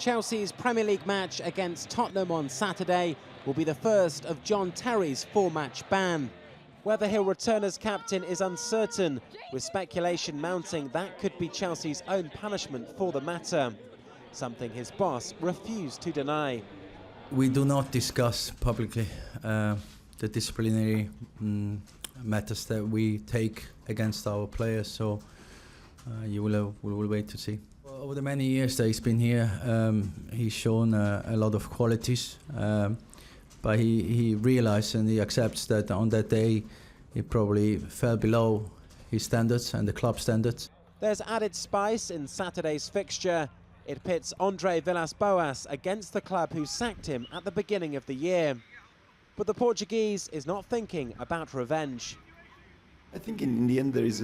Chelsea's Premier League match against Tottenham on Saturday will be the first of John Terry's 4-match ban. Whether he'll return as captain is uncertain, with speculation mounting that could be Chelsea's own punishment for the matter, something his boss refused to deny. We do not discuss publicly the disciplinary matters that we take against our players, so we will wait to see. Over the many years that he's been here, he's shown a lot of qualities, but he realized and he accepts that on that day he probably fell below his standards and the club standards. There's added spice in Saturday's fixture. It pits Andre Villas-Boas against the club who sacked him at the beginning of the year. But the Portuguese is not thinking about revenge. I think in the end there is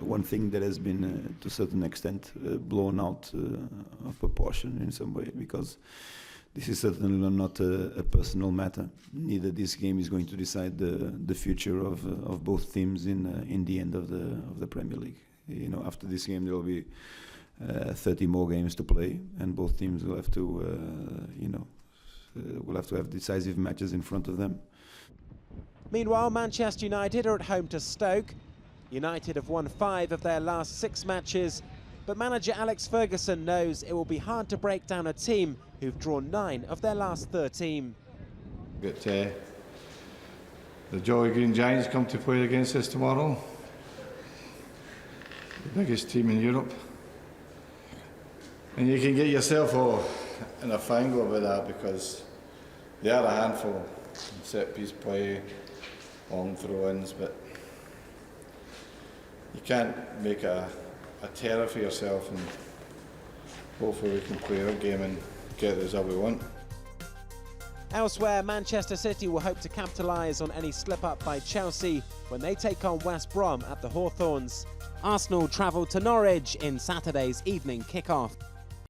one thing that has been to a certain extent blown out of proportion in some way, because this is certainly not a personal matter. Neither this game is going to decide the future of both teams in the end of the Premier League. You know, after this game there will be 30 more games to play, and both teams will have to will have to have decisive matches in front of them. Meanwhile, Manchester United are at home to Stoke. United have won 5 of their last 6 matches, but manager Alex Ferguson knows it will be hard to break down a team who've drawn 9 of their last 13. Got the Jolly Green Giants come to play against us tomorrow. The biggest team in Europe. And you can get yourself all in a fangle with that, because they are a handful. Set-piece play, long throw-ins, but you can't make a terror for yourself, and hopefully we can play our game and get the result we want. Elsewhere, Manchester City will hope to capitalise on any slip-up by Chelsea when they take on West Brom at the Hawthorns. Arsenal travel to Norwich in Saturday's evening kick-off.